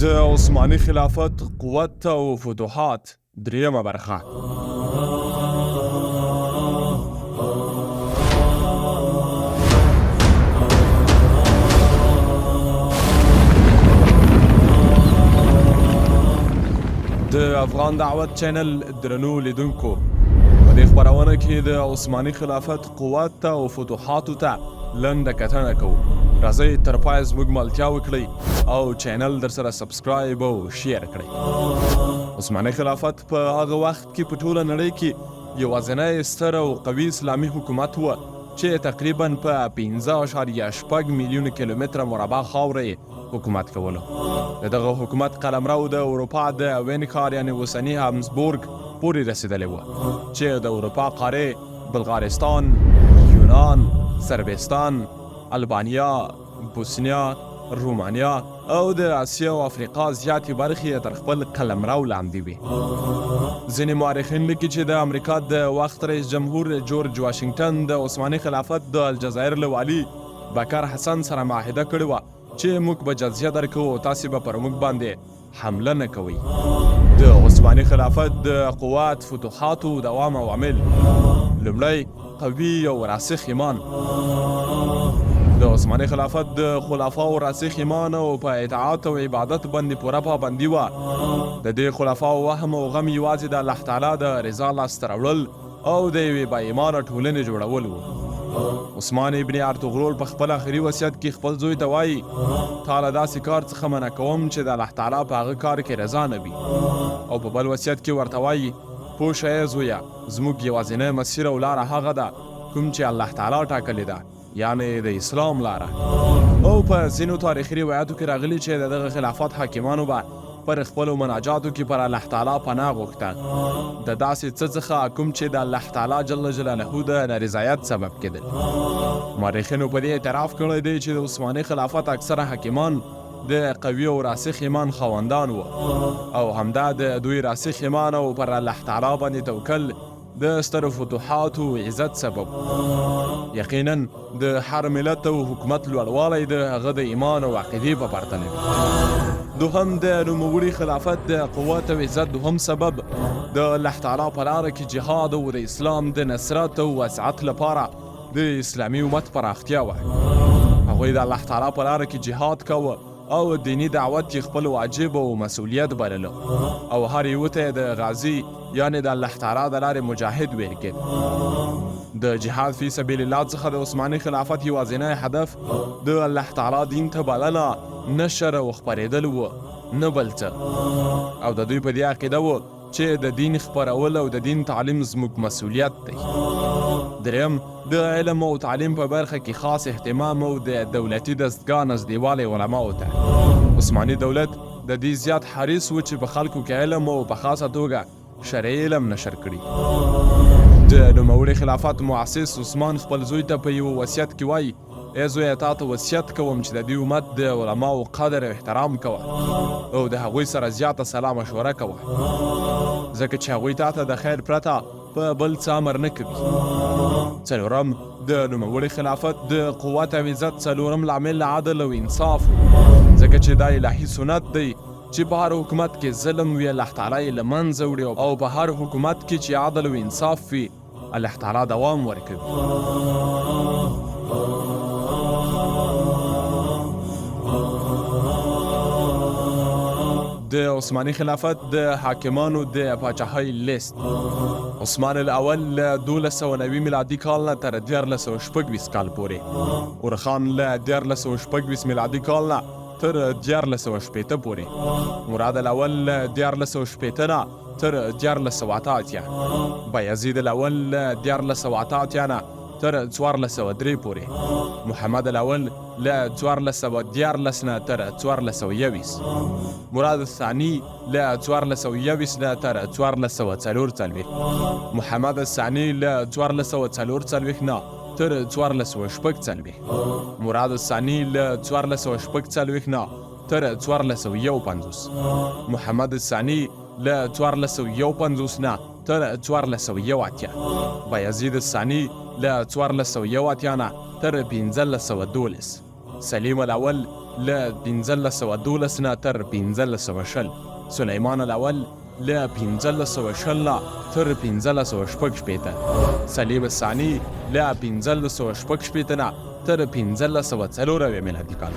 د عثماني خلافت قوت او فتوحات دریمه برخه. د افغان دعوت چینل درنو لیدونکو، په دې خپرونه کې د عثماني خلافت قوت او فتوحاتو ته لنډه کتنه کوو. راځئ تر پایه زموږ ملتیا وکړئ او چینل در سره سبسکرایب او شیر کړئ. عثماني خلافت په هغه وخت کې په ټوله نړۍ کې یوازینی ستر او قوي اسلامي حکومت و چې تقریبا په 15.6 میلیون کیلومتره مربع خاوره حکومت کولو. د دغه حکومت قلمرو د اروپا د وین ښار یعنې اوسني هابسبورګ پورې رسېدلی و چې د اروپا قارې بلغارستان، یونان، صربستان، البانیا، بوسنیا، رومانیا او د اسیا او افریقا زیاتې برخې تر خپل قلمرو لاندې وې. ځینې مورخین لیکي چې د امریکا د وخت رئیس جمهور جورج واشنګټن د عثماني خلافت د الجزایر له والي بکر حسن سره معاهده کړې وه چې موږ به جزیه درکوو او تاسې به پر موږ باندې حمله نه کوئ. د عثماني خلافت د قوت، فتوحاتو دوام او عامل: لومړی، قوي او راسخ ایمان. د عثماني خلافت د خلفاو راسخ ایمان او په اطاعت او عبادت باندې پوره پابندي وه. د دې خلفاو وهم او غم یوازې د الله تعالی د رضا لاسته راوړل او د یوې با ایمانه ټولنې جوړول و. عثمان ابن ارطغرل په خپل آخري وصیت کې خپل زوی ته وایي: تا له داسې کار څخه منع کوم چې د الله تعالی په هغه کار کې رضا نه وي. او په بل وصیت کې ورته وایي: پوه شه ای زویه، زموږ یوازینی مسیر او لاره هغه ده کوم چې الله تعالی ټاکلې ده، یعنې د اسلام لاره. او په ځینو تاریخي روایاتو کې راغلي چې د دغه خلافت حاکمانو به پر خپلو مناجاتو کې پر الله تعالی پناه غوښته، د داسې څه څخه کوم چې د الله تعالی جل جلاله د نارضایت سبب کېدل. مورخینو په دې اعتراف کړی دی چې د عثماني خلافت اکثره حاکمان د قوي او راسخ ایمان خاوندان و او همدا د دوی راسخ ایمان او پر الله تعالی باندې توکل د سترو فتوحاتو عزت سبب. یقینا د هر ملت او حکومت لوړوالی د هغه د ایمان او عقیدې په پرتله وي. دوهم، د نوموړي خلافت د قوت او عزت دوهم سبب د الله تعالی په لاره کې جهاد او د اسلام د نصرت او وسعت لپاره د اسلامي امت پراختیا وه. هغوی د الله تعالی په لاره کې جهاد کوه او دینی دعوت یې خپل واجب او مسؤلیت بلله او هر یوه ته د غازی یعنې د الله تعالی د لارې مجاهد ویل کېد. د جهاد فی سبیل الله څخه د عثماني خلافت یوازینی هدف د الله تعالی دین ته بلنه، نشر او خپرېدل و، نه بل څه. او د دوی په دې عقیده و چې د دین خپرول او د دین تعلیم زموږ مسؤلیت دی. دریم، د علم او تعلیم په برخه کې خاص اهتمام او د دولتي دستګاه نږدېوالی علماو ته. عثماني دولت د دې زیات حریص و چې په خلکو کې علم او په خاصه توګه شرعي علم نشر کړي. د نوموړي خلافت مؤسس عثمان خپل زوی ته په یو وصیت کې وایي: ای زویه، تا ته وصیت کوم چې د دې امت د علماو قدر او احترام کوه او د هغوی سره زیاته سلا مشوره کوه، ځکه چې هغوی تا ته د خیر پرته په بل څه امر نه کوي. څلورم، د نوموړي خلافت د قوت او عزت څلورم لامل عدل او انصاف، ځکه چې دا الهي سنت دی چې په هر حکومت کې ظلم وي الله تعالی یې له منځه وړي او په هر حکومت کې چې عدل او انصاف وي الله تعالی دوام ورکوي. د عثماني خلافت د حاکمانو د پاچاهۍ لیست: عثمان الاول له 1290 میلادي کال نه تر 1426 کال پورې، اورخان له 1426 میلادي کال نه تر 1460 پورې، مراد الاول له 1460 نه تر 1488، بایزید الاول له 1488 نه تر 1403 پورې، محمد الاول له 1414 نه تر 1421، مراد الثاني له 1421 نه تر 1444، محمد الثاني له 1444 نه تر 1446، مراد الثاني له 1446 نه تر 1451، محمد الثاني له 1451 نه تر 1408، بایزید الثاني له 1408 نه تر 1512، سلیم الاول له 1512 نه تر 1520 سلیمان الاول له 1520 نه تر 1516 صلیب الثانی له 1516 نه تر 1540 میلادي کال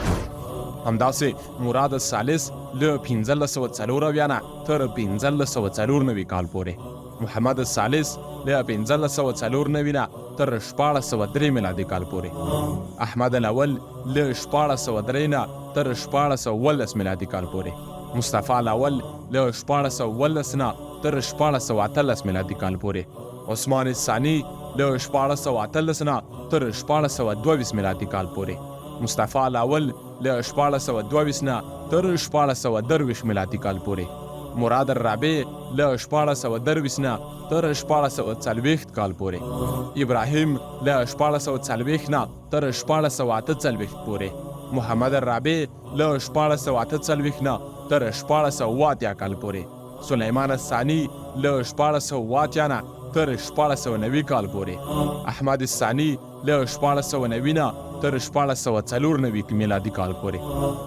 همداسې مراد الثالث له 1540 نه تر 1594 کال پورې محمد الثالث له 1594 نه تر 1603 میلادي کال پورې احمد الاول له 1603 نه تر 1618 میلادي کال پورې مصطفی الاول له 1618 نه تر 1618 میلادي کال پورې عثمان الثانی له 1618 نه تر 1622 میلادي کال پورې مصطفی الاول له 1622 نه تر 1623 میلادي کال پورې مراد الرابع له 1623 نه تر 1640 کال پورې ابراهیم له 1640 نه تر 1648 پورې محمد الرابع له 1648 نه تر 1680 کال پورې سلیمان الثانی له 1680 نه تر 1690 کال پورې احمد الثانی له 1690 نه تر 1694 میلادي کال پورې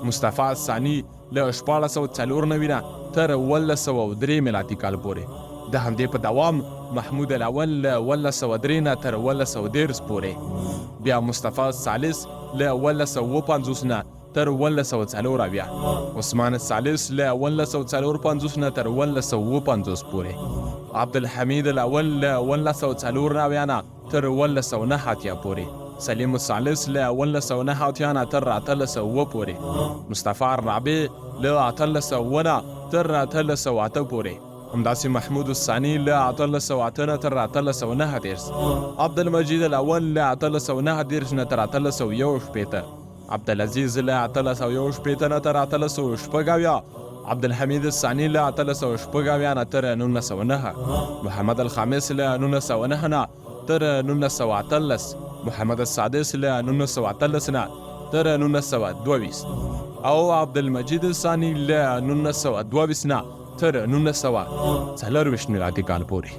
مصطفی الثانی له 1694 نه تر 1903 میلادي کال پورې د همدې په دوام محمود الاول له 1903 نه تر 1913 پورې بیا مصطفی الثالث له 1950 نه تر 1940 عثمان الثالث له 1954 نه تر 1950 پورې عبدالحمید الاول له 1940 نه تر 1909 پورې سلیم الثالث له 1909 نه تر 1900 پورې مصطفی الرابع له 1900 نه تر 1908 پورې همداسې محمود الثانی له 1908 نه تر 1909 عبدالمجید الاول له 1909 نه تر 1911 عبدالعزیز له 1911 نه تر 1914 عبدالحمید الثانی له 1914 نه تر 1909 محمد الخامس له 1909 نه تر 1918 محمد السادس له 1918 نه تر 1922 او عبدالمجید الثانی له 1922 نه تر 1940 میلادي کال پورې